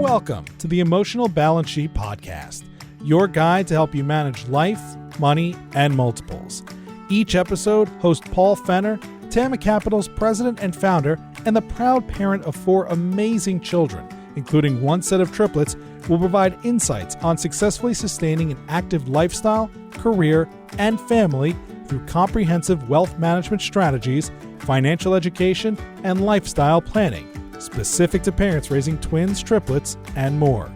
Welcome to the Emotional Balance Sheet Podcast, your guide to help you manage life, money, and multiples. Each episode, host Paul Fenner, Tama Capital's president and founder, and the proud parent of 4 amazing children, including 1 set of triplets, will provide insights on successfully sustaining an active lifestyle, career, and family through comprehensive wealth management strategies, financial education, and lifestyle planning, specific to parents raising twins, triplets, and more.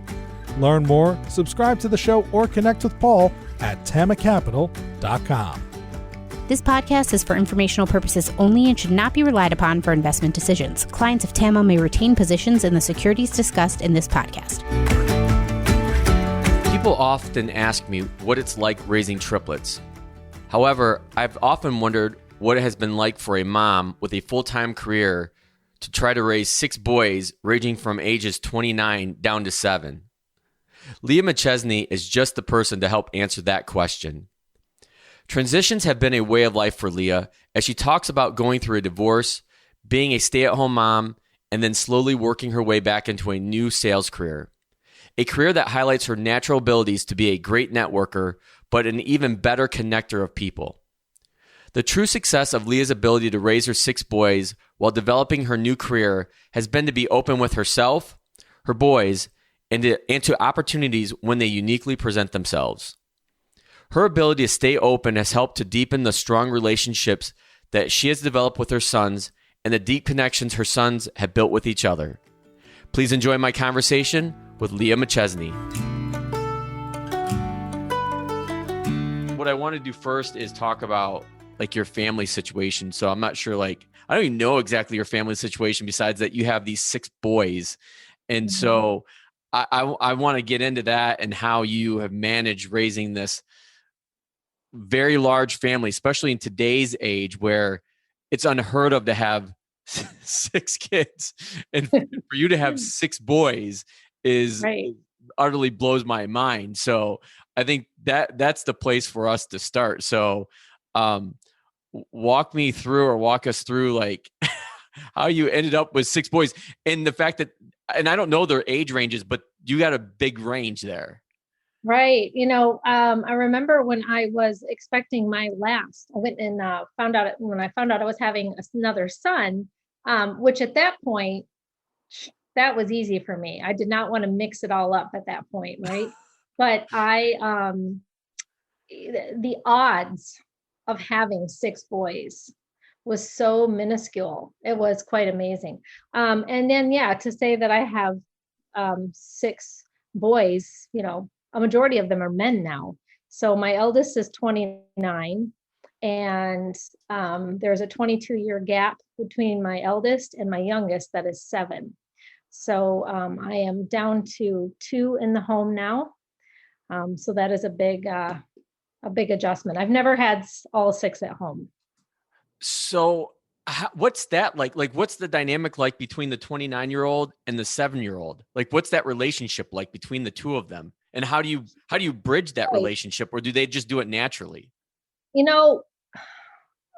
Learn more, subscribe to the show, or connect with Paul at tamacapital.com. This podcast is for informational purposes only and should not be relied upon for investment decisions. Clients of TAMA may retain positions in the securities discussed in this podcast. People often ask me what it's like raising triplets. However, I've often wondered what it has been like for a mom with a full-time career to try to raise 6 boys ranging from ages 29 down to 7. Leah McChesney is just the person to help answer that question. Transitions have been a way of life for Leah as she talks about going through a divorce, being a stay-at-home mom, and then slowly working her way back into a new sales career. A career that highlights her natural abilities to be a great networker, but an even better connector of people. The true success of Leah's ability to raise her 6 boys while developing her new career has been to be open with herself, her boys, and to opportunities when they uniquely present themselves. Her ability to stay open has helped to deepen the strong relationships that she has developed with her sons and the deep connections her sons have built with each other. Please enjoy my conversation with Leah McChesney. What I want to do first is talk about your family situation. So I'm not sure, I don't even know exactly your family situation besides that you have these 6 boys. And so I want to get into that and how you have managed raising this very large family, especially in today's age where it's unheard of to have 6 kids. And for you to have 6 boys is right. Utterly blows my mind. So I think that's the place for us to start. So walk us through how you ended up with 6 boys and the fact that, and I don't know their age ranges, but you got a big range there. Right. I remember when I was expecting my last, I went and found out I was having another son, which at that point, that was easy for me. I did not want to mix it all up at that point. Right. But the odds of having 6 boys was so minuscule. It was quite amazing. And then, to say that I have 6 boys, a majority of them are men now. So my eldest is 29 and there's a 22-year gap between my eldest and my youngest that is 7. So I am down to 2 in the home now. So that is a big adjustment. I've never had all 6 at home. So what's that like? What's the dynamic like between the 29-year-old and the 7-year-old? What's that relationship like between the 2 of them? And how do you bridge that relationship, or do they just do it naturally?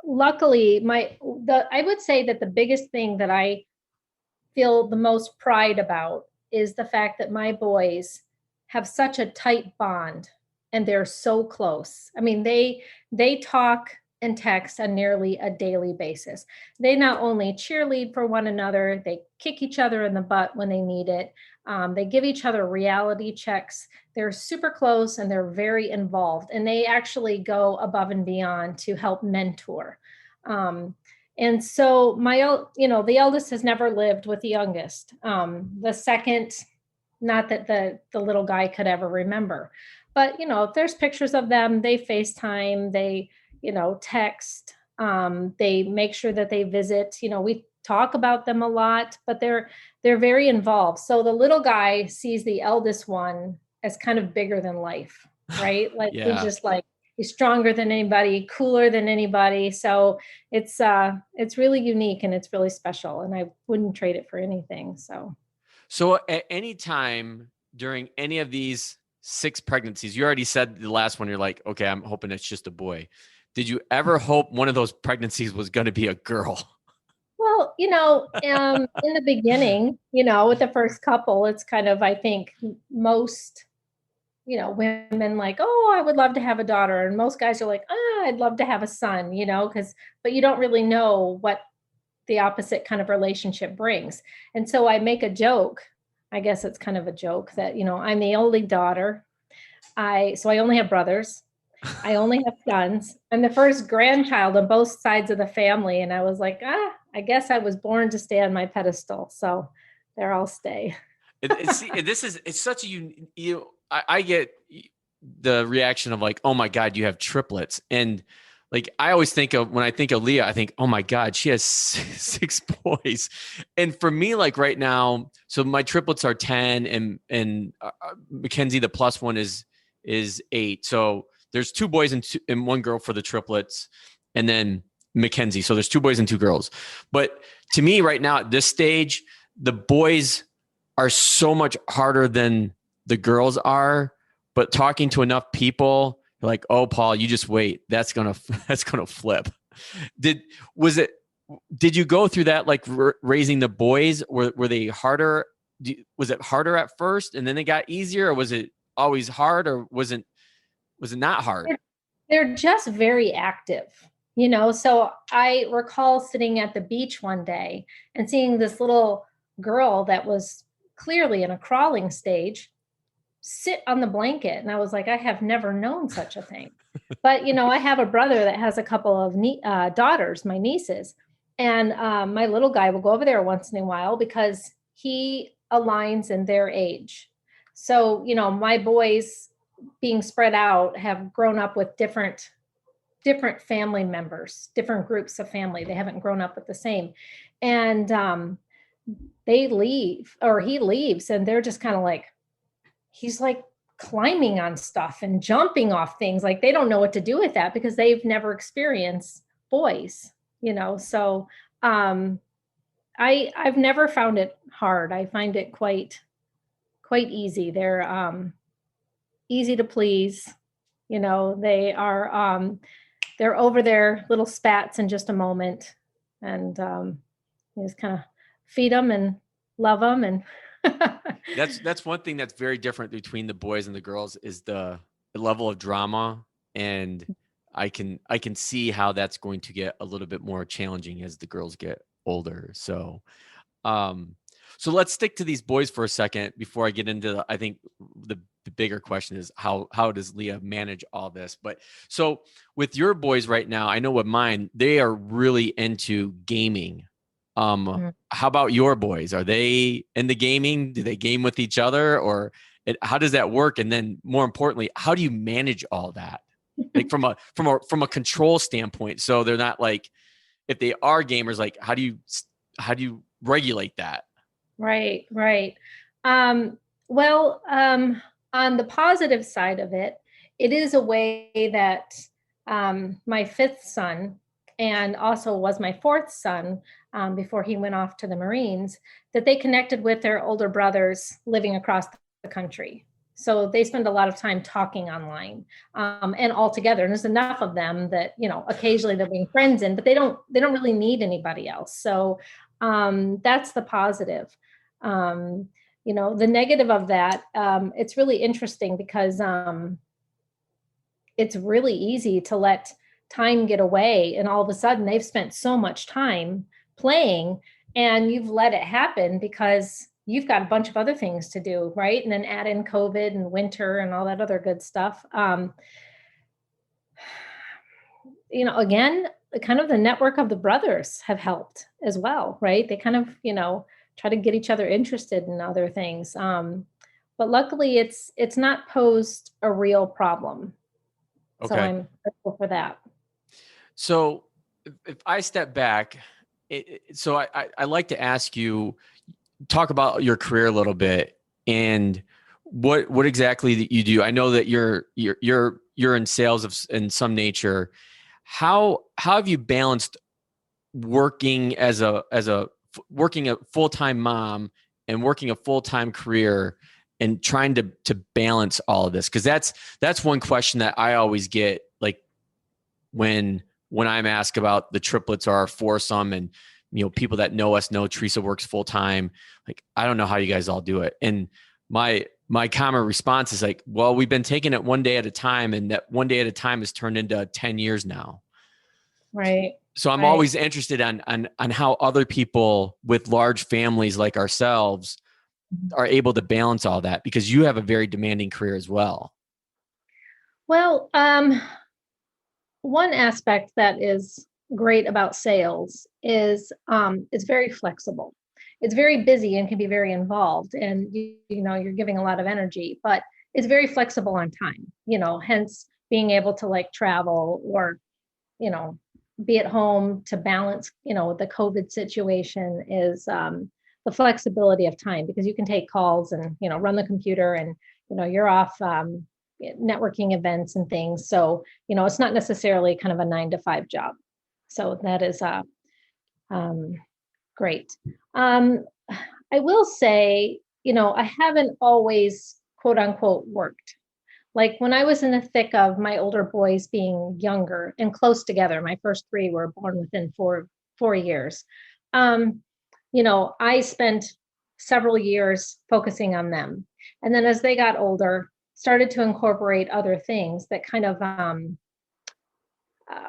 Luckily, I would say that the biggest thing that I feel the most pride about is the fact that my boys have such a tight bond and they're so close. I mean, they talk and text on nearly a daily basis. They not only cheerlead for one another, they kick each other in the butt when they need it. They give each other reality checks. They're super close and they're very involved, and they actually go above and beyond to help mentor. And so the eldest has never lived with the youngest. The second, not that the little guy could ever remember, but if there's pictures of them, they FaceTime, they text, they make sure that they visit, we talk about them a lot, but they're very involved. So the little guy sees the eldest one as kind of bigger than life, right? Yeah. He's just he's stronger than anybody, cooler than anybody. So it's really unique and it's really special, and I wouldn't trade it for anything. So at any time during any of these 6 pregnancies, you already said the last one, you're like, okay, I'm hoping it's just a boy. Did you ever hope one of those pregnancies was going to be a girl? Well, in the beginning, with the first couple, it's kind of, I think most, women like, oh, I would love to have a daughter. And most guys are like, I'd love to have a son, but you don't really know what the opposite kind of relationship brings. And so I make a joke. I guess it's kind of a joke that, I'm the only daughter. So I only have brothers. I only have sons. I'm the first grandchild on both sides of the family. And I was like, I guess I was born to stay on my pedestal. So there I'll stay. It's such a, I get the reaction of like, oh my God, you have triplets. And like, I always think of, when I think of Leah, I think, oh my God, she has 6 boys. And for me, like right now, so my triplets are 10 and Mackenzie, the plus one is 8. So there's 2 boys and 1 girl for the triplets. And then Mackenzie. So there's 2 boys and 2 girls. But to me right now at this stage, the boys are so much harder than the girls are. But talking to enough people, like, oh, Paul, you just wait. That's gonna flip. Did you go through that, like raising the boys? Were they harder? Was it harder at first and then it got easier, or was it always hard, or was it not hard? They're just very active, So I recall sitting at the beach one day and seeing this little girl that was clearly in a crawling stage sit on the blanket. And I was like, I have never known such a thing. But, I have a brother that has a couple of daughters, my nieces. And my little guy will go over there once in a while because he aligns in their age. So, my boys being spread out have grown up with different family members, different groups of family. They haven't grown up with the same. And they leave, or he leaves, and they're just kind of like, he's like climbing on stuff and jumping off things. Like they don't know what to do with that because they've never experienced boys, So I've never found it hard. I find it quite easy. They're easy to please. They are they're over their little spats in just a moment, and you just kind of feed them and love them and That's one thing that's very different between the boys and the girls is the level of drama. And I can see how that's going to get a little bit more challenging as the girls get older. So, so let's stick to these boys for a second before I get into I think the bigger question is how does Leah manage all this? But so with your boys right now, I know with mine, they are really into gaming. How about your boys? Are they into gaming? Do they game with each other, or how does that work? And then more importantly, how do you manage all that? Like from a control standpoint. So they're not like, if they are gamers, like how do you regulate that? Right. Well, on the positive side of it, it is a way that my 5th son, and also was my 4th son before he went off to the Marines, that they connected with their older brothers living across the country. So they spend a lot of time talking online and all together. And there's enough of them that, occasionally they'll bring friends in, but they don't really need anybody else. So that's the positive. The negative of that, it's really interesting because it's really easy to let time get away, and all of a sudden they've spent so much time playing and you've let it happen because you've got a bunch of other things to do, right? And then add in COVID and winter and all that other good stuff. Again, kind of the network of the brothers have helped as well, right? They kind of, try to get each other interested in other things. But luckily it's not posed a real problem. Okay. So I'm grateful for that. So if I step back, so I like to ask you, talk about your career a little bit and what exactly that you do. I know that you're in sales in some nature. How have you balanced working working a full-time mom and working a full-time career and trying to balance all of this? Because that's one question that I always get, like when I'm asked about the triplets or our foursome, and people that know us know Teresa works full time. Like, I don't know how you guys all do it. And my common response is like, well, we've been taking it one day at a time, and that one day at a time has turned into 10 years now. Right. So I'm Right. always interested on how other people with large families like ourselves are able to balance all that, because you have a very demanding career as well. Well, one aspect that is great about sales is it's very flexible. It's very busy and can be very involved, and you're giving a lot of energy, but it's very flexible on time. Hence being able to like travel or be at home to balance. The COVID situation is the flexibility of time, because you can take calls and run the computer, and you're off networking events and things. So it's not necessarily kind of a 9 to 5 job. So that is great. I will say, I haven't always quote unquote worked. Like when I was in the thick of my older boys being younger and close together, my first 3 were born within four years. I spent several years focusing on them. And then as they got older, started to incorporate other things that kind of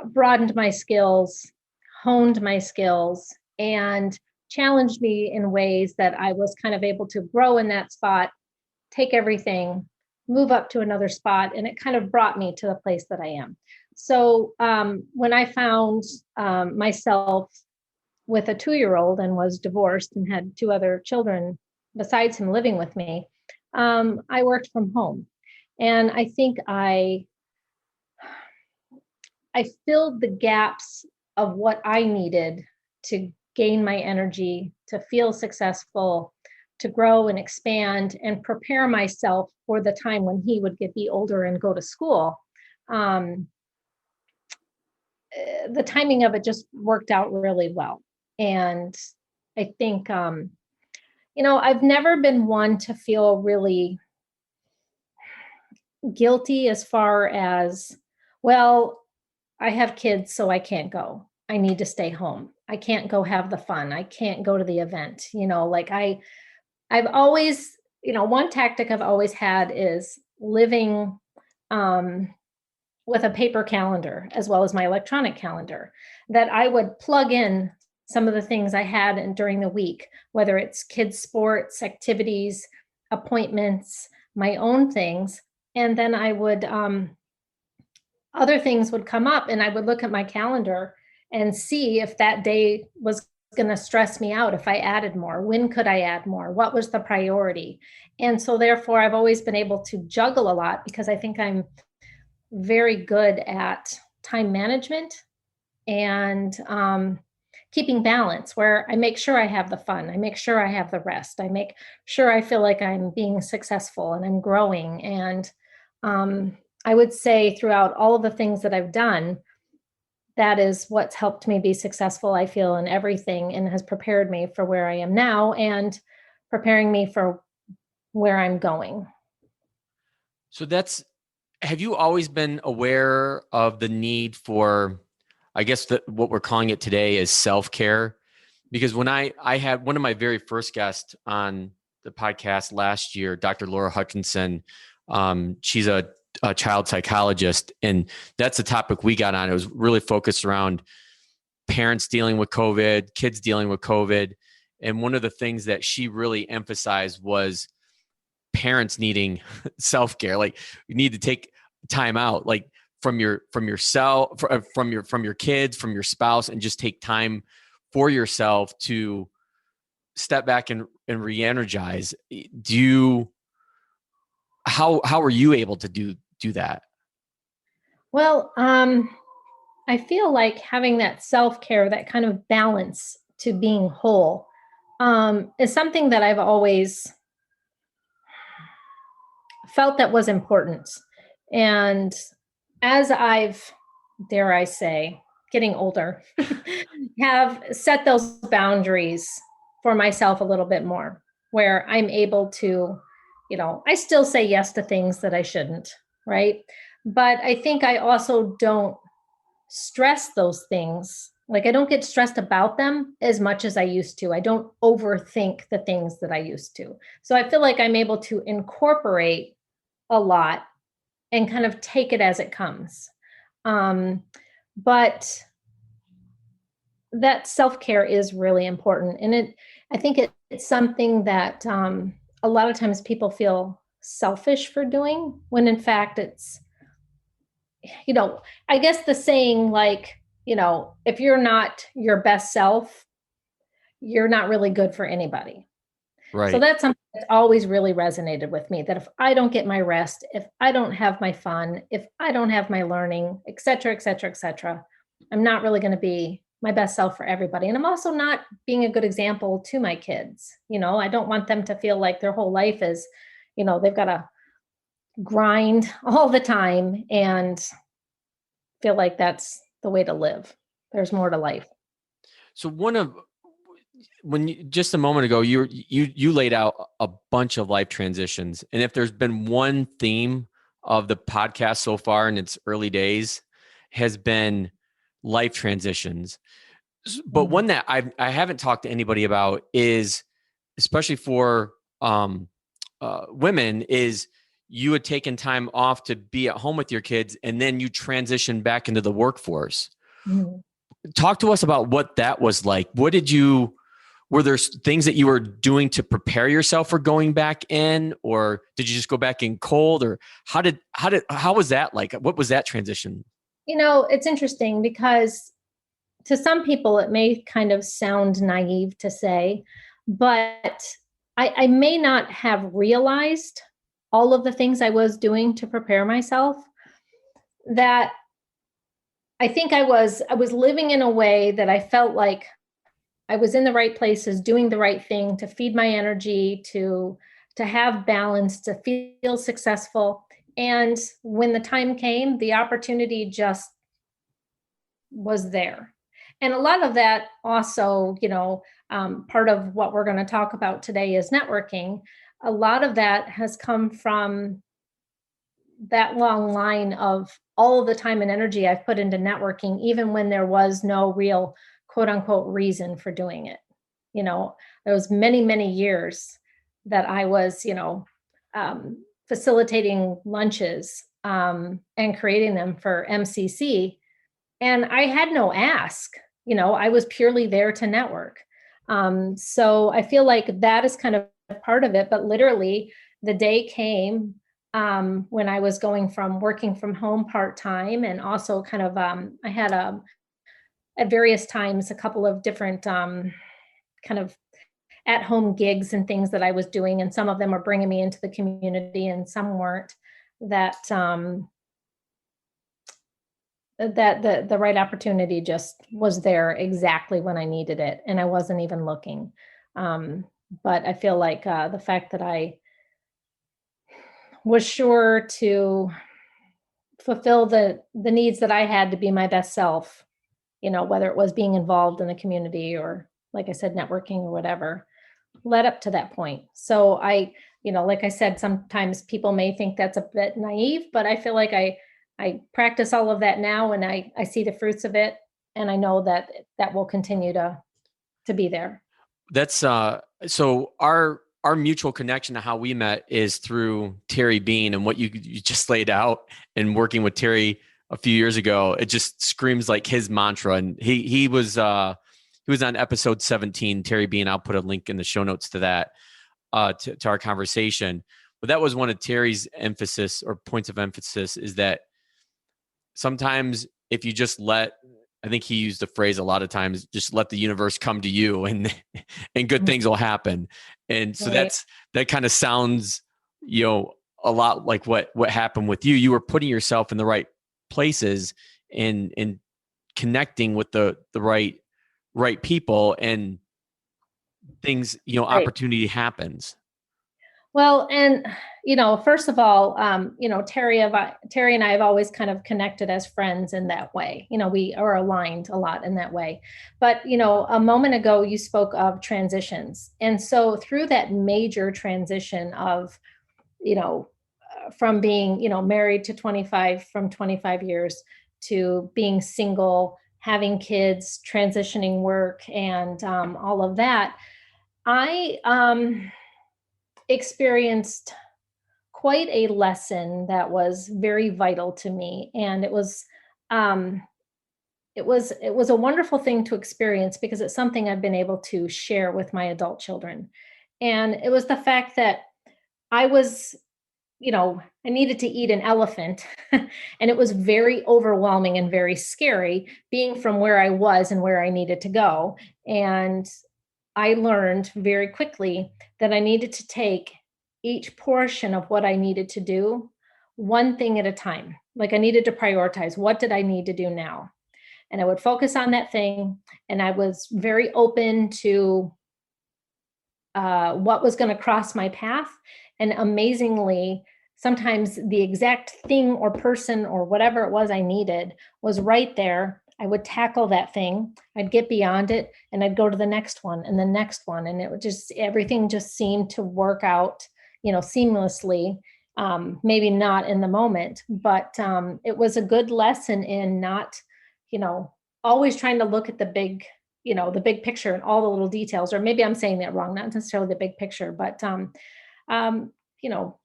broadened my skills, honed my skills, and challenged me in ways that I was kind of able to grow in that spot, take everything, move up to another spot. And it kind of brought me to the place that I am. So when I found myself with a 2-year-old and was divorced and had 2 other children besides him living with me, I worked from home. And I think I filled the gaps of what I needed to gain my energy, to feel successful, to grow and expand and prepare myself for the time when he would be older and go to school. The timing of it just worked out really well. And I think, I've never been one to feel really guilty as far as, well, I have kids, so I can't go. I need to stay home. I can't go have the fun. I can't go to the event. I've always, one tactic I've always had is living with a paper calendar as well as my electronic calendar, that I would plug in some of the things I had during the week, whether it's kids' sports, activities, appointments, my own things. And then I would, other things would come up, and I would look at my calendar and see if that day was going to stress me out. If I added more, when could I add more? What was the priority? And so therefore I've always been able to juggle a lot, because I think I'm very good at time management and keeping balance, where I make sure I have the fun. I make sure I have the rest. I make sure I feel like I'm being successful and I'm growing. And I would say throughout all of the things that I've done, that is what's helped me be successful, I feel, in everything, and has prepared me for where I am now and preparing me for where I'm going. So have you always been aware of the need for, I guess what we're calling it today is self-care? Because when I had one of my very first guests on the podcast last year, Dr. Laura Hutchinson, she's a child psychologist, and that's the topic we got on. It was really focused around parents dealing with COVID, kids dealing with COVID. And one of the things that she really emphasized was parents needing self-care. Like, you need to take time out, like from yourself, from your kids, from your spouse, and just take time for yourself to step back and re-energize. How are you able to do that? Well, I feel like having that self-care, that kind of balance to being whole, is something that I've always felt that was important. And as I've, dare I say, getting older, have set those boundaries for myself a little bit more, where I'm able to, I still say yes to things that I shouldn't, right? But I think I also don't stress those things Like, I don't get stressed about them as much as I used to. I don't overthink the things that I used to. So I feel like I'm able to incorporate a lot and kind of take it as it comes. But that self-care is really important. And I think it's something that a lot of times people feel selfish for doing, when in fact it's, I guess the saying, like, if you're not your best self, you're not really good for anybody. So Right. that's something that's always really resonated with me, that if I don't get my rest, if I don't have my fun, if I don't have my learning, et cetera, et cetera, et cetera, I'm not really going to be my best self for everybody. And I'm also not being a good example to my kids. I don't want them to feel like their whole life is, they've got to grind all the time and feel like that's the way to live. There's more to life. So when you, just a moment ago, you laid out a bunch of life transitions, and if there's been one theme of the podcast so far in its early days, has been life transitions. But one that I haven't talked to anybody about is, especially for women, is you had taken time off to be at home with your kids, and then you transitioned back into the workforce. Mm-hmm. Talk to us about what that was like. Were there things that you were doing to prepare yourself for going back in, or did you just go back in cold, or how was that like? What was that transition? It's interesting because to some people it may kind of sound naive to say, but I may not have realized all of the things I was doing to prepare myself, that I think I was living in a way that I felt like I was in the right places, doing the right thing to feed my energy, to have balance, to feel successful. And when the time came, the opportunity just was there. And a lot of that also, part of what we're going to talk about today is networking. A lot of that has come from that long line of all of the time and energy I've put into networking, even when there was no real quote unquote reason for doing it. There was many, many years that I was, facilitating lunches and creating them for MCC. And I had no ask, I was purely there to network. So I feel like that is kind of part of it. But literally, the day came when I was going from working from home part-time, and also kind of, I had at various times a couple of different kind of at-home gigs and things that I was doing, and some of them were bringing me into the community and some weren't, that the right opportunity just was there exactly when I needed it, and I wasn't even looking. But I feel like the fact that I was sure to fulfill the needs that I had to be my best self, whether it was being involved in the community or, like I said, networking or whatever, led up to that point. So like I said, sometimes people may think that's a bit naive, but I feel like I practice all of that now, and I see the fruits of it, and I know that will continue to be there. That's so our mutual connection to how we met is through Terry Bean, and what you just laid out, and working with Terry a few years ago. It just screams like his mantra. And he was on episode 17, Terry Bean. I'll put a link in the show notes to that, to our conversation. But that was one of Terry's emphasis, or points of emphasis, is that sometimes if you just I think he used the phrase a lot of times, just let the universe come to you, and good things will happen. And so Right. that kind of sounds, a lot like what happened with you. You were putting yourself in the right places and connecting with the right people, and things, Right. opportunity happens. Well, and first of all, Terry and I have always kind of connected as friends in that way. We are aligned a lot in that way. But a moment ago you spoke of transitions, and so through that major transition of, from being married to 25 years to being single, having kids, transitioning work, and all of that, I experienced quite a lesson that was very vital to me, and um, it was a wonderful thing to experience because it's something I've been able to share with my adult children, and it was the fact that I was, I needed to eat an elephant. And it was very overwhelming and very scary being from where I was and where I needed to go. And I learned very quickly that I needed to take each portion of what I needed to do one thing at a time. Like I needed to prioritize, what did I need to do now? And I would focus on that thing. And I was very open to what was going to cross my path. And amazingly, sometimes the exact thing or person or whatever it was I needed was right there. I would tackle that thing, I'd get beyond it, and I'd go to the next one and the next one. And it would just, everything just seemed to work out, seamlessly. Maybe not in the moment, but it was a good lesson in not, always trying to look at the big picture and all the little details, or maybe I'm saying that wrong, not necessarily the big picture, but, you know,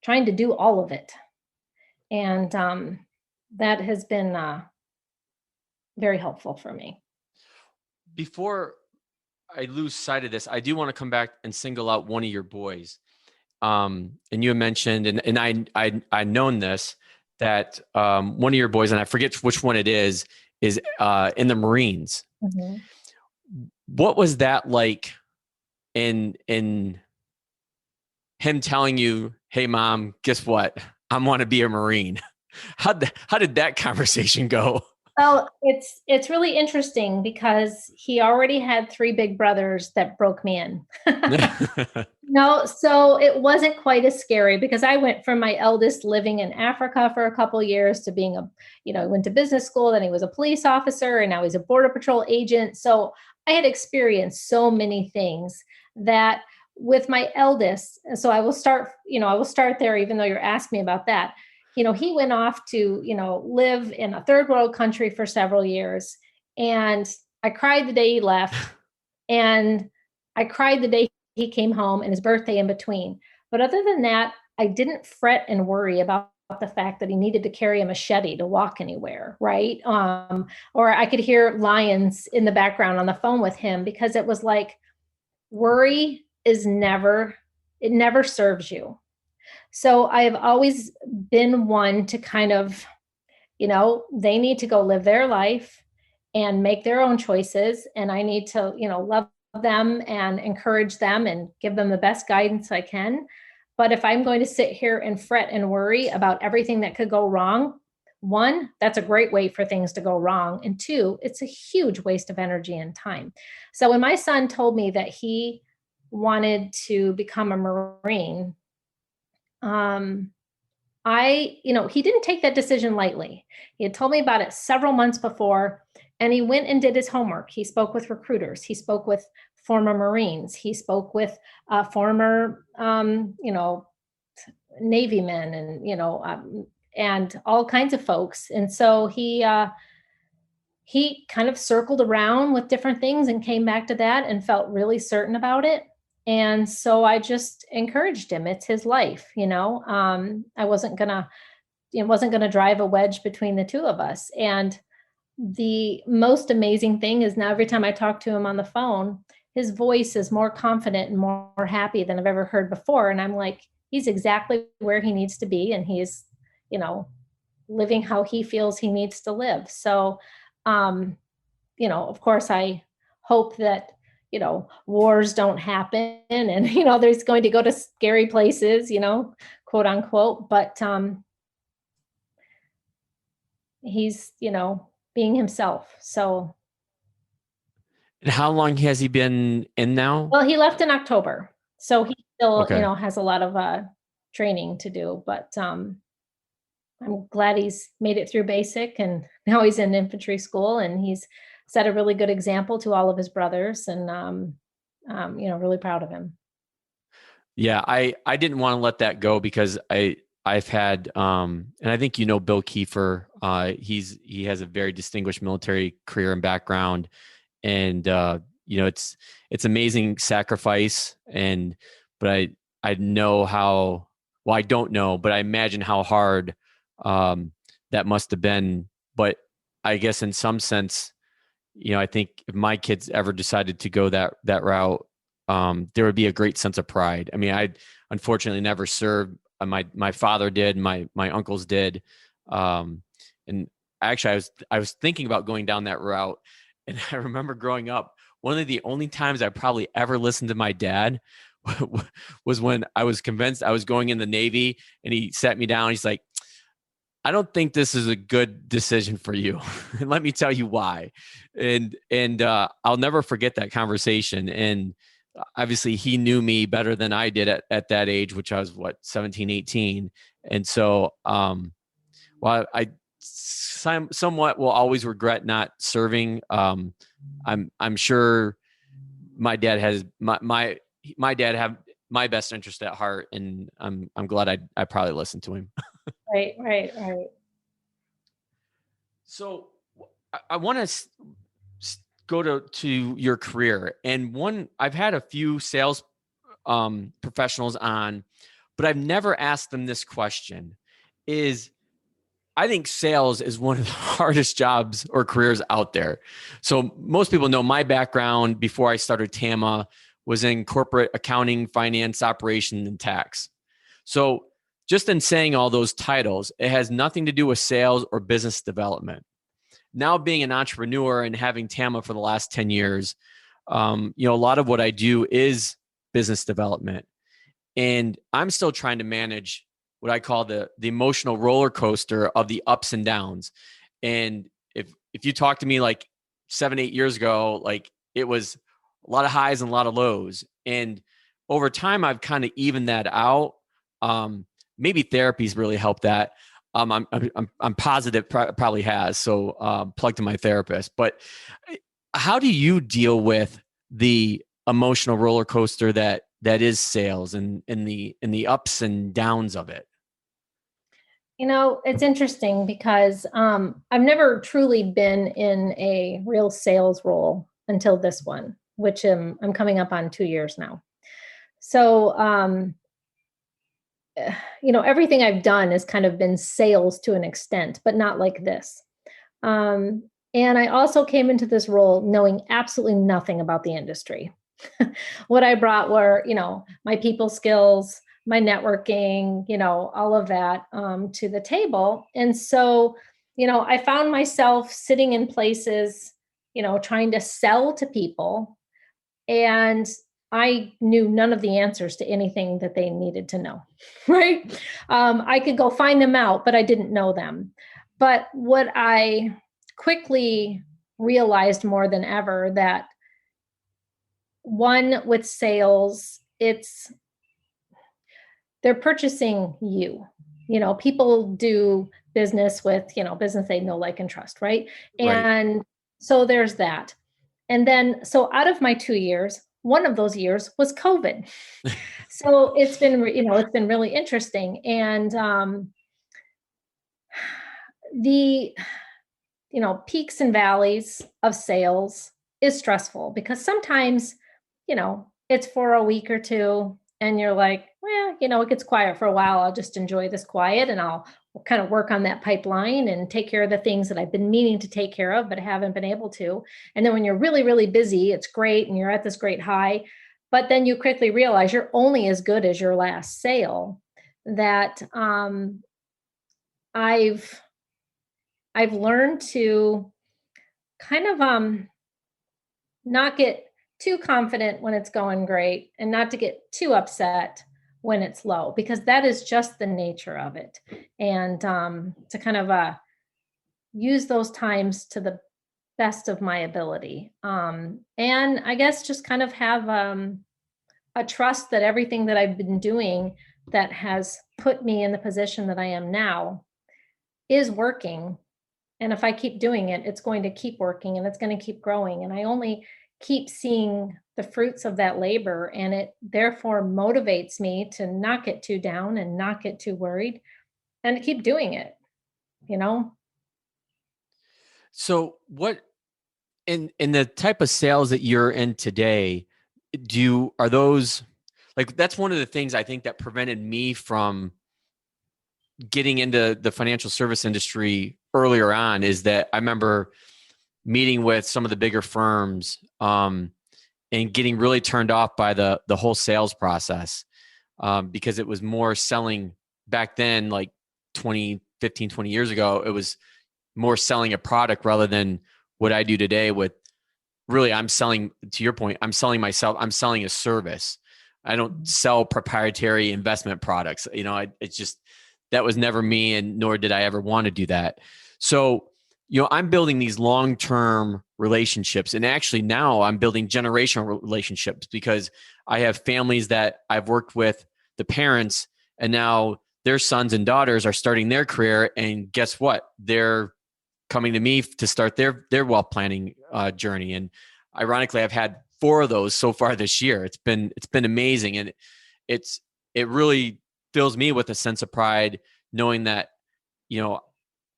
trying to do all of it. And that has been very helpful for me. Before I lose sight of this, I do want to come back and single out one of your boys. And you mentioned, and I known this, that one of your boys, and I forget which one it is in the Marines. Mm-hmm. What was that like in him telling you, "Hey, Mom, guess what? I want to be a Marine." How did that conversation go? Well, it's really interesting because he already had 3 big brothers that broke me in. No, so it wasn't quite as scary because I went from my eldest living in Africa for a couple of years to being went to business school, then he was a police officer, and now he's a border patrol agent. So I had experienced so many things that with my eldest, so I will start there, even though you're asking me about that. He went off to, live in a third world country for several years. And I cried the day he left. And I cried the day he came home, and his birthday in between. But other than that, I didn't fret and worry about the fact that he needed to carry a machete to walk anywhere, right? Or I could hear lions in the background on the phone with him, because it was like, worry never serves you. So I have always been one to kind of, they need to go live their life and make their own choices. And I need to, love them and encourage them and give them the best guidance I can. But if I'm going to sit here and fret and worry about everything that could go wrong, 1, that's a great way for things to go wrong. And 2, it's a huge waste of energy and time. So when my son told me that he wanted to become a Marine, he didn't take that decision lightly. He had told me about it several months before, and he went and did his homework. He spoke with recruiters. He spoke with former Marines. He spoke with former, Navy men and all kinds of folks. And so he kind of circled around with different things and came back to that and felt really certain about it. And so I just encouraged him. It's his life, I wasn't gonna drive a wedge between the two of us. And the most amazing thing is now every time I talk to him on the phone, his voice is more confident and more happy than I've ever heard before. And I'm like, he's exactly where he needs to be. And he's, living how he feels he needs to live. So, of course I hope that, wars don't happen and, there's going to go to scary places, quote unquote, but he's, being himself. So. And how long has he been in now? Well, he left in October. So he still, Okay. Has a lot of training to do, but I'm glad he's made it through basic, and now he's in infantry school, and he's set a really good example to all of his brothers, and really proud of him. Yeah, I didn't want to let that go because I've had, and I think you know Bill Kiefer. He has a very distinguished military career and background, and it's amazing sacrifice. But I know how, well, I don't know, but I imagine how hard that must have been. But I guess in some sense, I think if my kids ever decided to go that route, there would be a great sense of pride. I mean, I unfortunately never served. My father did. My uncles did. And actually, I was thinking about going down that route. And I remember growing up, one of the only times I probably ever listened to my dad was when I was convinced I was going in the Navy, and he sat me down. He's like, I don't think this is a good decision for you. And let me tell you why. And I'll never forget that conversation. And obviously he knew me better than I did at that age, which I was 17, 18. And so, while I somewhat will always regret not serving, I'm sure my dad has my dad have my best interest at heart. And I'm glad I probably listened to him. Right, right, right. So I want to go to your career. And I've had a few sales professionals on, but I've never asked them this question. I think sales is one of the hardest jobs or careers out there. So most people know my background before I started TAMA was in corporate accounting, finance, operation, and tax. So just in saying all those titles, it has nothing to do with sales or business development. Now being an entrepreneur and having TAMA for the last 10 years, a lot of what I do is business development. And I'm still trying to manage what I call the emotional roller coaster of the ups and downs. And if you talk to me like 7-8 years ago, like it was a lot of highs and a lot of lows. And over time, I've kind of evened that out. Maybe therapy's really helped that. I'm positive probably has. So plug to my therapist. But how do you deal with the emotional roller coaster that is sales and the ups and downs of it? It's interesting because I've never truly been in a real sales role until this one, which I'm coming up on 2 years now. So, everything I've done has kind of been sales to an extent, but not like this. And I also came into this role knowing absolutely nothing about the industry. What I brought were, my people skills, my networking, all of that to the table. And so, I found myself sitting in places, trying to sell to people. And I knew none of the answers to anything that they needed to know, right? I could go find them out, but I didn't know them. But what I quickly realized more than ever that one with sales, they're purchasing you. People do business with, business they know, like, and trust, right? Right. And so there's that. And then, so out of my 2 years, one of those years was COVID. So it's been really interesting. And the, peaks and valleys of sales is stressful because sometimes, it's for a week or two and you're like, well, it gets quiet for a while. I'll just enjoy this quiet and I'll kind of work on that pipeline and take care of the things that I've been meaning to take care of, but haven't been able to. And then when you're really, really busy, it's great. And you're at this great high, but then you quickly realize you're only as good as your last sale. That I've learned to kind of not get too confident when it's going great and not to get too upset when it's low, because that is just the nature of it. And to kind of use those times to the best of my ability. And I guess just kind of have a trust that everything that I've been doing that has put me in the position that I am now is working. And if I keep doing it, it's going to keep working and it's going to keep growing. And I only keep seeing the fruits of that labor, and it therefore motivates me to not get too down and not get too worried and to keep doing it, you know? So what in the type of sales that you're in today, are those like that's one of the things I think that prevented me from getting into the financial service industry earlier on is that I remember meeting with some of the bigger firms and getting really turned off by the whole sales process because it was more selling back then, like 15, 20 years ago. It was more selling a product rather than what I do today with really, I'm selling, to your point, I'm selling myself, I'm selling a service. I don't sell proprietary investment products. It's just, that was never me, and nor did I ever want to do that. So, I'm building these long-term relationships, and actually now I'm building generational relationships because I have families that I've worked with, the parents, and now their sons and daughters are starting their career. And guess what? They're coming to me to start their wealth planning journey. And ironically, I've had 4 of those so far this year. It's been amazing, and it really fills me with a sense of pride knowing that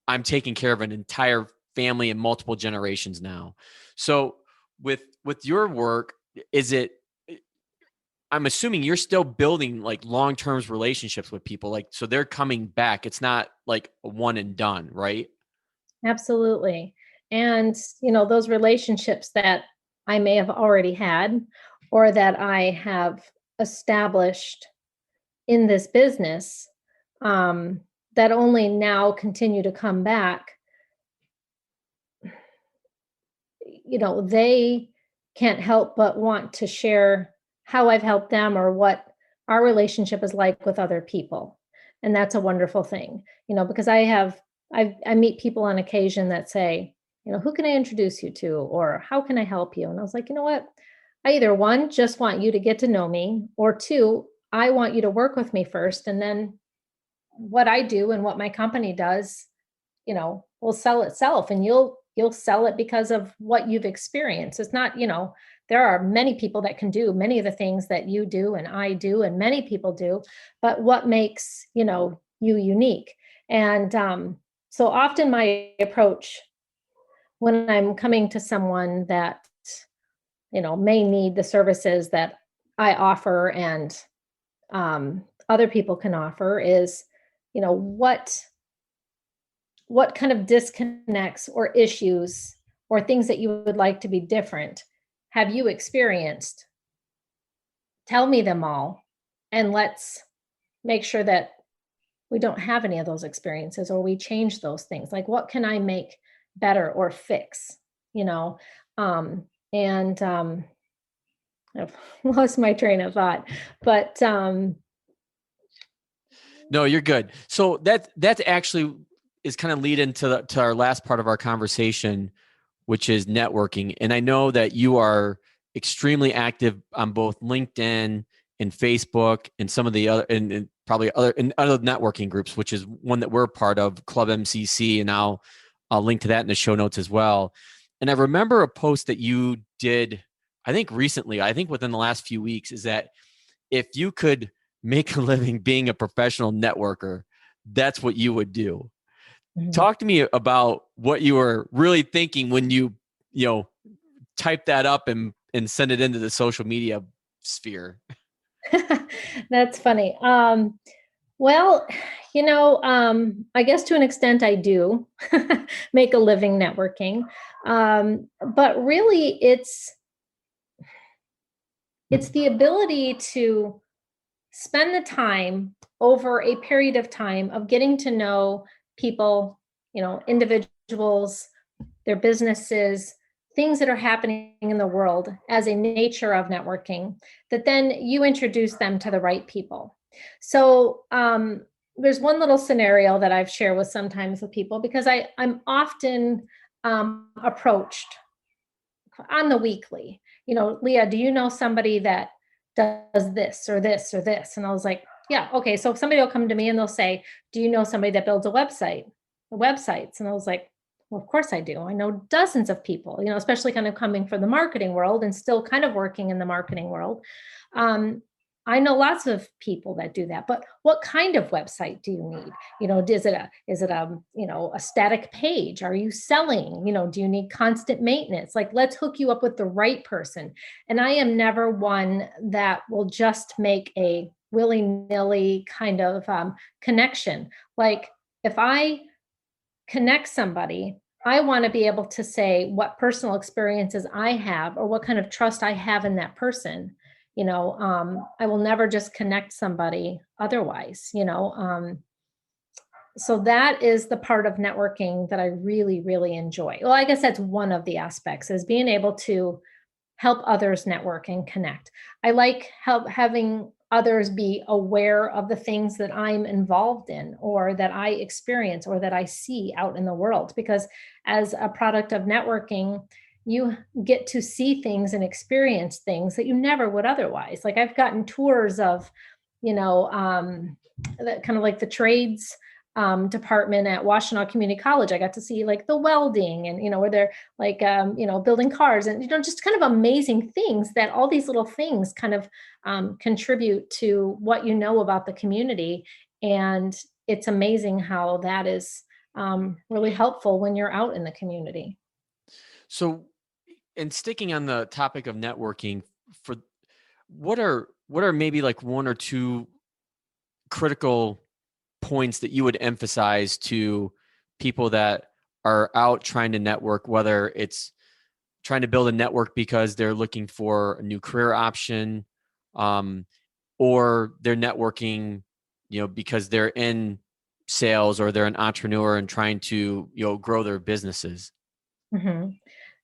I'm taking care of an entire family and multiple generations now. So with your work, I'm assuming you're still building like long-term relationships with people, like, so they're coming back. It's not like a one and done, right? Absolutely. And, those relationships that I may have already had or that I have established in this business, that only now continue to come back, they can't help but want to share how I've helped them or what our relationship is like with other people. And that's a wonderful thing, because I meet people on occasion that say, who can I introduce you to, or how can I help you? And I was like, you know what? I either one, just want you to get to know me, or 2, I want you to work with me first. And then what I do and what my company does, will sell itself, and you'll sell it because of what you've experienced. It's not, there are many people that can do many of the things that you do and I do and many people do, but what makes, you unique? And so often my approach when I'm coming to someone that, may need the services that I offer and other people can offer is, what kind of disconnects or issues or things that you would like to be different have you experienced? Tell me them all, and let's make sure that we don't have any of those experiences, or we change those things. Like, what can I make better or fix? And I've lost my train of thought, but No, you're good. So that's actually is kind of lead into our last part of our conversation, which is networking. And I know that you are extremely active on both LinkedIn and Facebook and some of the other and probably other networking groups, which is one that we're a part of, Club MCC, and I'll link to that in the show notes as well. And I remember a post that you did, I think recently, I think within the last few weeks, is that if you could make a living being a professional networker, that's what you would do. Talk to me about what you were really thinking when you type that up and send it into the social media sphere. That's funny. Well, I guess to an extent I do make a living networking. But really it's the ability to spend the time over a period of time of getting to know people, individuals, their businesses, things that are happening in the world as a nature of networking, that then you introduce them to the right people. So there's one little scenario that I've shared with sometimes with people, because I'm often approached on the weekly, Leah, do you know somebody that does this or this or this? And I was like, yeah, okay. So somebody will come to me and they'll say, do you know somebody that builds websites? And I was like, Well, of course I do. I know dozens of people, especially kind of coming from the marketing world and still kind of working in the marketing world. I know lots of people that do that, but what kind of website do you need? Is it a static page? Are you selling? Do you need constant maintenance? Like, let's hook you up with the right person. And I am never one that will just make a willy-nilly kind of connection. Like, if I connect somebody, I want to be able to say what personal experiences I have or what kind of trust I have in that person. I will never just connect somebody otherwise. So that is the part of networking that I really, really enjoy. Well, I guess that's one of the aspects, is being able to help others network and connect. I like having others be aware of the things that I'm involved in or that I experience or that I see out in the world, because as a product of networking, you get to see things and experience things that you never would otherwise. Like, I've gotten tours of, that kind of like the trades department at Washtenaw Community College. I got to see like the welding and, where they're like, building cars and, just kind of amazing things that all these little things kind of contribute to what you know about the community. And it's amazing how that is really helpful when you're out in the community. So, and sticking on the topic of networking, for what are maybe like one or two critical points that you would emphasize to people that are out trying to network, whether it's trying to build a network because they're looking for a new career option, or they're networking, because they're in sales or they're an entrepreneur and trying to, grow their businesses? Mm-hmm.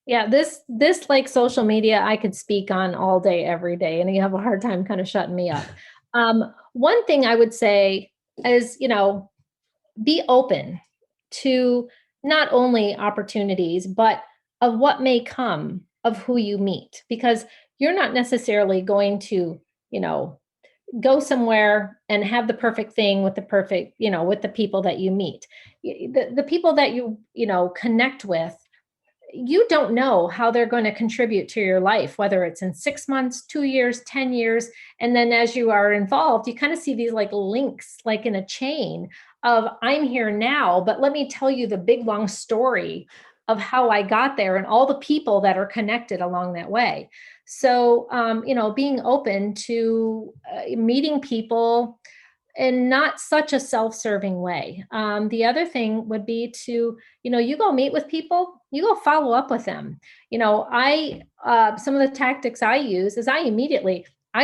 Yeah, this like social media, I could speak on all day, every day, and you have a hard time kind of shutting me up. One thing I would say is, be open to not only opportunities, but of what may come of who you meet, because you're not necessarily going to, go somewhere and have the perfect thing with the perfect, with the people that you meet. The people that you connect with, you don't know how they're going to contribute to your life, whether it's in 6 months, 2 years, 10 years. And then as you are involved, you kind of see these like links, like in a chain of, I'm here now, but let me tell you the big, long story of how I got there and all the people that are connected along that way. So, being open to meeting people in not such a self-serving way. The other thing would be to, you go meet with people, you go follow up with them. Some of the tactics I use is I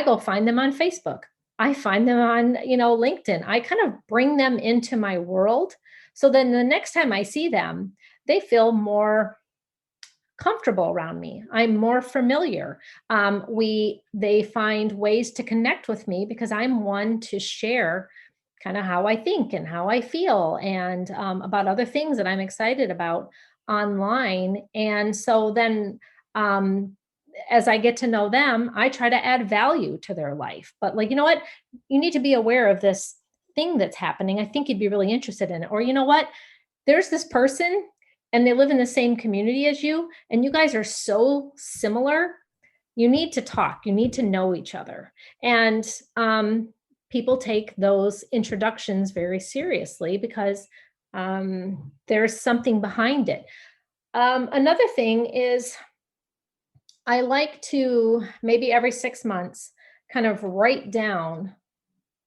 go find them on Facebook. I find them on, LinkedIn. I kind of bring them into my world. So then the next time I see them, they feel more comfortable around me. I'm more familiar. They find ways to connect with me because I'm one to share kind of how I think and how I feel and about other things that I'm excited about online. And so then as I get to know them, I try to add value to their life. But like, you know what? You need to be aware of this thing that's happening. I think you'd be really interested in it. Or, you know what? There's this person and they live in the same community as you, and you guys are so similar. You need to talk. You need to know each other. And people take those introductions very seriously because there's something behind it. Another thing is I like to maybe every 6 months kind of write down,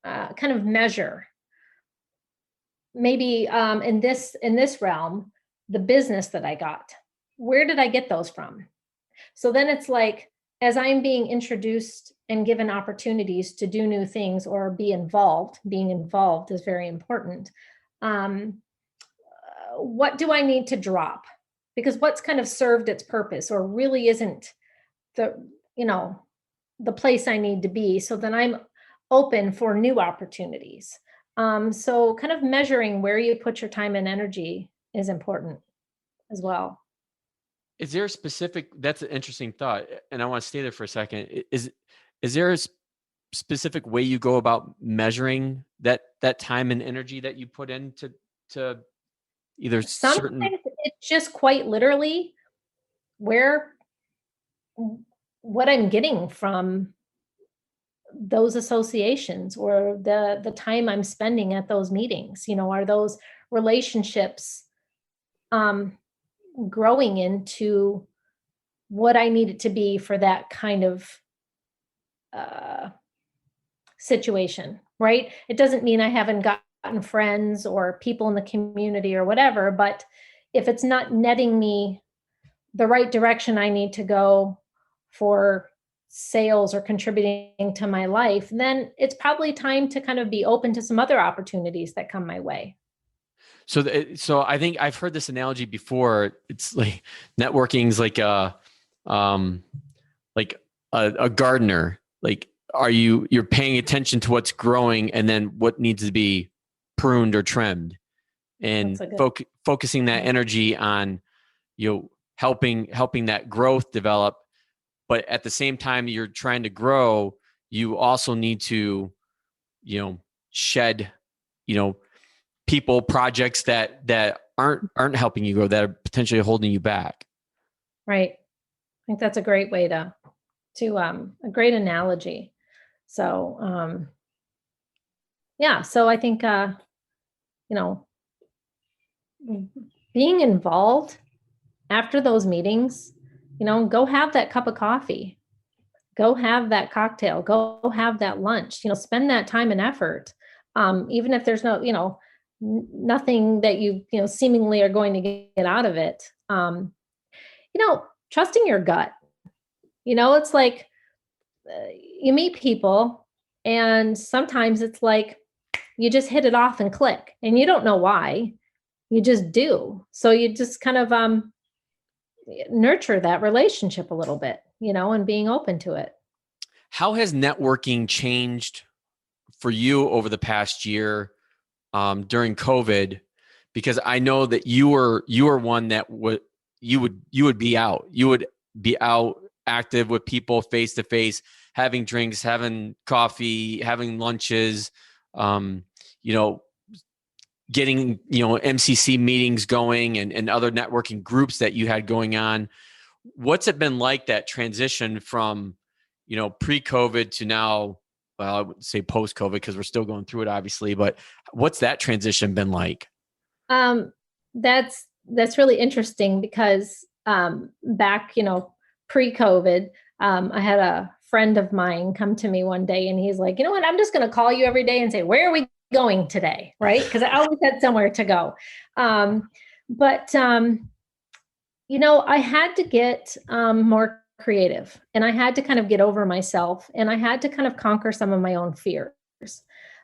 kind of measure, maybe in this realm, the business that I got. Where did I get those from? So then it's like, as I'm being introduced and given opportunities to do new things or be involved, being involved is very important. What do I need to drop? Because what's kind of served its purpose or really isn't the place I need to be. So then I'm open for new opportunities. So kind of measuring where you put your time and energy is important as well. Is there a specific, that's an interesting thought, and I want to stay there for a second. Is there a specific way you go about measuring that time and energy that you put into either Some certain? it's just quite literally where what I'm getting from those associations or the time I'm spending at those meetings. Are those relationships growing into what I need it to be for that kind of situation, right? It doesn't mean I haven't gotten friends or people in the community or whatever, but if it's not netting me the right direction I need to go for sales or contributing to my life, then it's probably time to kind of be open to some other opportunities that come my way. So I think I've heard this analogy before. It's like networking's like a gardener. Like, you're paying attention to what's growing and then what needs to be pruned or trimmed, and focusing that energy on, helping that growth develop. But at the same time you're trying to grow, you also need to, shed, people, projects that aren't helping you grow, that are potentially holding you back. Right. I think that's a great way to a great analogy. So, yeah. So I think, being involved after those meetings, go have that cup of coffee, go have that cocktail, go have that lunch, spend that time and effort. Even if there's no, nothing that you seemingly are going to get out of it. Trusting your gut, it's like you meet people and sometimes it's like you just hit it off and click and you don't know why, you just do. So you just kind of nurture that relationship a little bit, and being open to it. How has networking changed for you over the past year during COVID? Because I know that you were one that you would be out. You would be out active with people face to face, having drinks, having coffee, having lunches, getting, MCC meetings going and other networking groups that you had going on. What's it been like, that transition from, pre-COVID to now? Well, I would say post-COVID because we're still going through it, obviously. But what's that transition been like? That's really interesting because back, pre-COVID, I had a friend of mine come to me one day and he's like, you know what, I'm just going to call you every day and say, where are we going today? Right? Because I always had somewhere to go. But I had to get more creative, and I had to kind of get over myself, and I had to kind of conquer some of my own fears,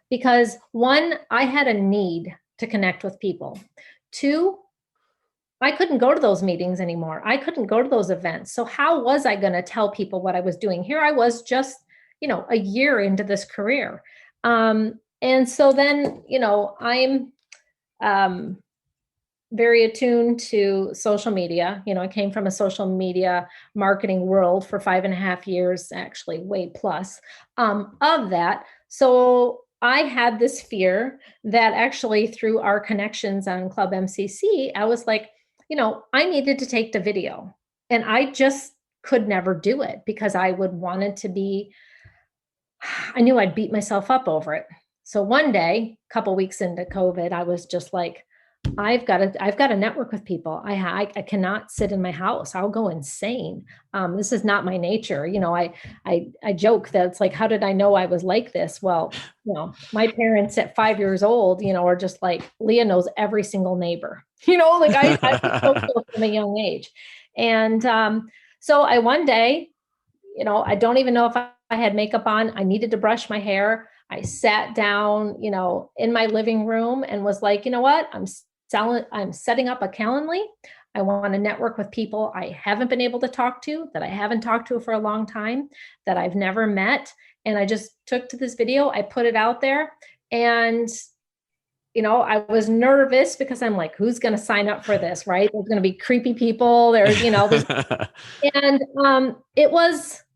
because one, I had a need to connect with people. Two, I couldn't go to those meetings anymore. I couldn't go to those events. So how was I going to tell people what I was doing? Here I was just, a year into this career. And so then, I'm very attuned to social media. I came from a social media marketing world for 5.5 years, actually way plus of that. So I had this fear that actually through our connections on Club MCC, I was like, I needed to take the video, and I just could never do it because I knew I'd beat myself up over it. So one day, a couple weeks into COVID, I was just like, I've got to network with people. I cannot sit in my house. I'll go insane. This is not my nature. I joke that it's like, how did I know I was like this? Well, my parents at 5 years old, are just like, Leah knows every single neighbor, like I was so from a young age. And so one day, I don't even know if I had makeup on. I needed to brush my hair. I sat down, in my living room and was like, you know what? I'm setting up a Calendly. I want to network with people I haven't been able to talk to, that I haven't talked to for a long time, that I've never met. And I just took to this video. I put it out there, and I was nervous because I'm like, who's going to sign up for this, right? There's going to be creepy people. There's, and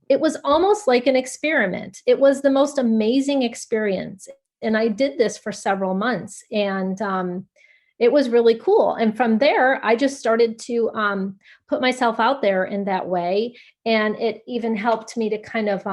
it was almost like an experiment. It was the most amazing experience. And I did this for several months. And it was really cool. And from there, I just started to put myself out there in that way. And it even helped me to kind of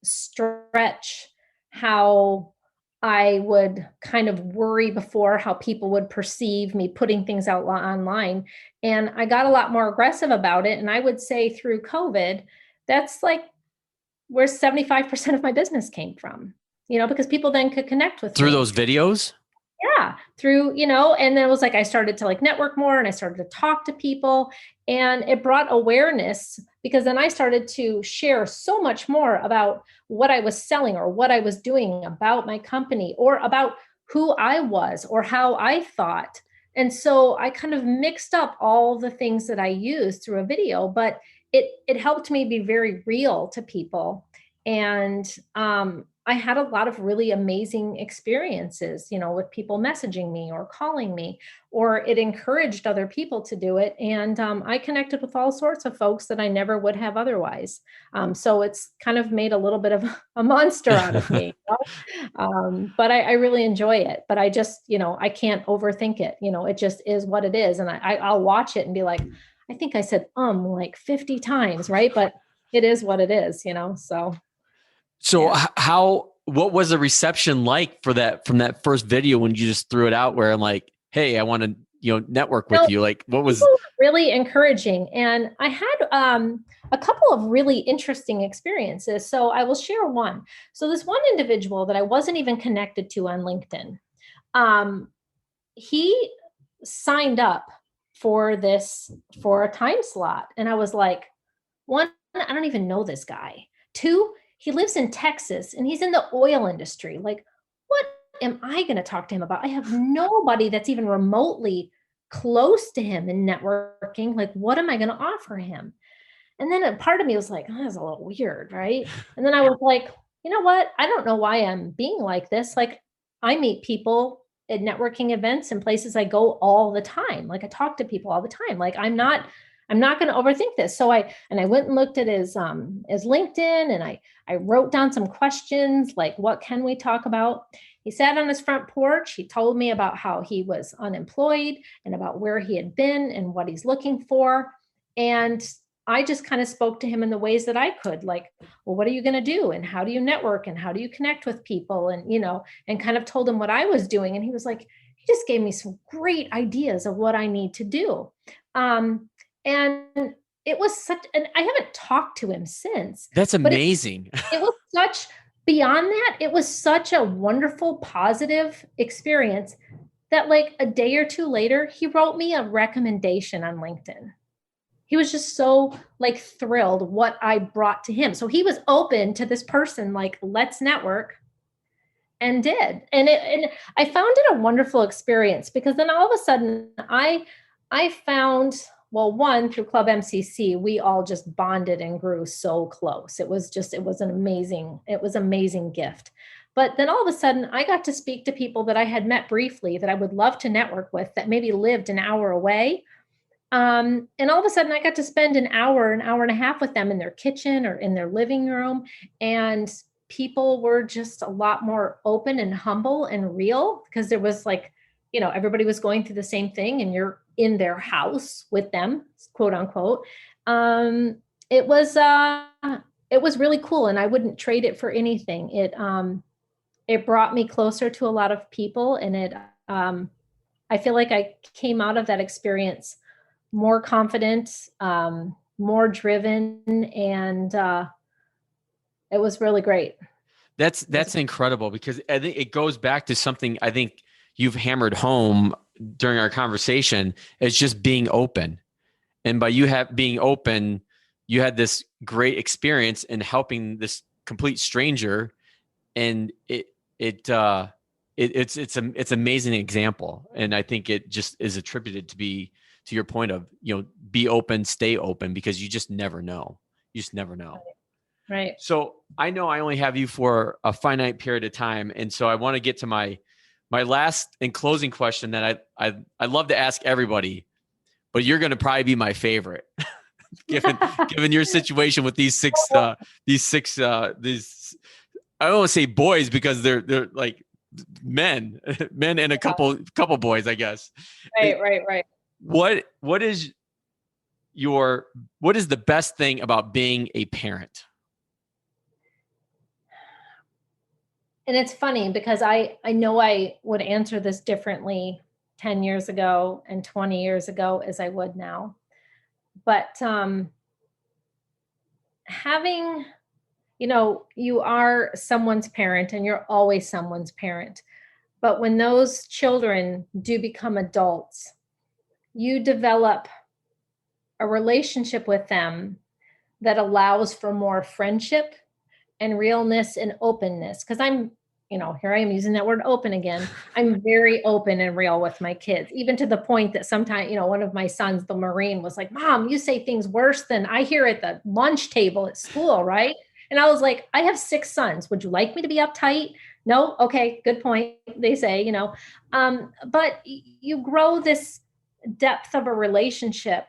stretch how I would kind of worry before how people would perceive me putting things out online. And I got a lot more aggressive about it. And I would say through COVID, that's like where 75% of my business came from, because people then could connect with Through me. those videos? Yeah, through, and then it was like I started to like network more and I started to talk to people, and it brought awareness, because then I started to share so much more about what I was selling or what I was doing, about my company or about who I was or how I thought. And so I kind of mixed up all the things that I used through a video, but it helped me be very real to people. And I had a lot of really amazing experiences, with people messaging me or calling me, or it encouraged other people to do it. And I connected with all sorts of folks that I never would have otherwise. So it's kind of made a little bit of a monster out of me. But I really enjoy it. But I just, I can't overthink it. It just is what it is. And I'll watch it and be like, I think I said like 50 times, right? But it is what it is, So yeah. what was the reception like from that first video when you just threw it out where I'm like, hey, I want to, network with you? Like, what was? People were really encouraging. And I had a couple of really interesting experiences. So I will share one. So this one individual that I wasn't even connected to on LinkedIn, he signed up for a time slot. And I was like, one, I don't even know this guy. Two, he lives in Texas and he's in the oil industry. Like, what am I going to talk to him about? I have nobody that's even remotely close to him in networking. Like, what am I going to offer him? And then a part of me was like, oh, that's a little weird, right? And then I was like, you know what? I don't know why I'm being like this. Like, I meet people at networking events and places I go all the time. Like, I talk to people all the time. Like, I'm not going to overthink this. So I went and looked at his LinkedIn, and I wrote down some questions like, what can we talk about? He sat on his front porch. He told me about how he was unemployed and about where he had been and what he's looking for. And I just kind of spoke to him in the ways that I could, like, well, what are you going to do? And how do you network? And how do you connect with people? And, and kind of told him what I was doing. And he was like, he just gave me some great ideas of what I need to do. And it was and I haven't talked to him since. That's amazing. It was such, beyond that, it was such a wonderful, positive experience that like a day or two later, he wrote me a recommendation on LinkedIn. He was just so like thrilled what I brought to him. So he was open to this person, like, let's network, and did. And I found it a wonderful experience, because then all of a sudden I found, well, one, through Club MCC, we all just bonded and grew so close. It was an amazing gift. But then all of a sudden I got to speak to people that I had met briefly that I would love to network with that maybe lived an hour away. And all of a sudden I got to spend an hour and a half with them in their kitchen or in their living room. And people were just a lot more open and humble and real, because there was like, everybody was going through the same thing, and you're in their house with them, quote unquote. It was really cool, and I wouldn't trade it for anything. It brought me closer to a lot of people, and I feel like I came out of that experience more confident, more driven, and it was really great. That's incredible, because I think it goes back to something I think you've hammered home during our conversation, is just being open. And by being open, you had this great experience in helping this complete stranger. And it's an amazing example. And I think it just is attributed to your point of, be open, stay open, because you just never know. You just never know. Right. So I know I only have you for a finite period of time. And so I want to get to my last and closing question that I love to ask everybody, but you're going to probably be my favorite, given your situation with these six, I don't want to say boys, because they're like men and a couple boys, I guess. Right. What is the best thing about being a parent? And it's funny because I know I would answer this differently 10 years ago and 20 years ago as I would now. But having, you are someone's parent and you're always someone's parent. But when those children do become adults, you develop a relationship with them that allows for more friendship and realness and openness. Because here I am using that word open again. I'm very open and real with my kids, even to the point that sometimes, one of my sons, the Marine, was like, Mom, you say things worse than I hear at the lunch table at school, right? And I was like, I have 6 sons. Would you like me to be uptight? No? Okay, good point. They say, but you grow this depth of a relationship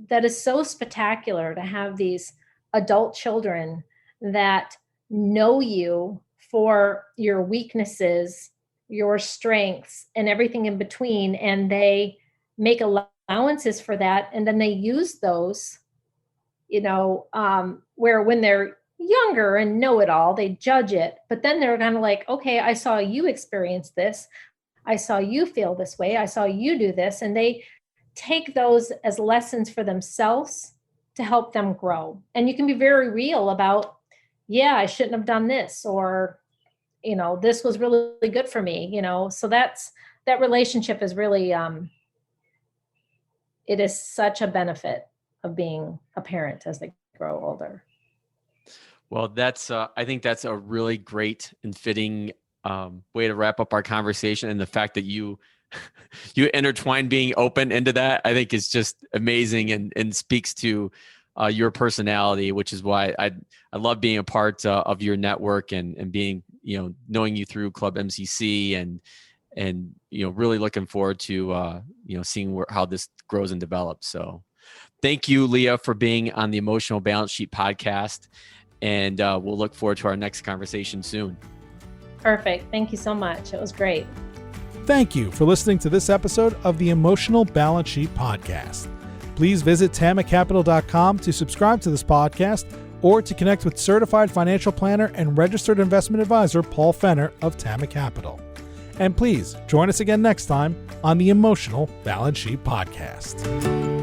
that is so spectacular to have these adult children that know you for your weaknesses, your strengths, and everything in between. And they make allowances for that. And then they use those, where when they're younger and know it all, they judge it. But then they're kind of like, okay, I saw you experience this. I saw you feel this way. I saw you do this. And they take those as lessons for themselves to help them grow. And you can be very real about, yeah, I shouldn't have done this, or, this was really good for me, so that relationship is really, it is such a benefit of being a parent as they grow older. Well, I think that's a really great and fitting way to wrap up our conversation. And the fact that you intertwine being open into that, I think is just amazing and speaks to your personality, which is why I love being a part of your network and being, knowing you through Club MCC and really looking forward to, seeing how this grows and develops. So thank you, Leah, for being on the Emotional Balance Sheet podcast. And we'll look forward to our next conversation soon. Perfect. Thank you so much. It was great. Thank you for listening to this episode of the Emotional Balance Sheet podcast. Please visit tamacapital.com to subscribe to this podcast or to connect with certified financial planner and registered investment advisor Paul Fenner of Tama Capital. And please join us again next time on the Emotional Balance Sheet podcast.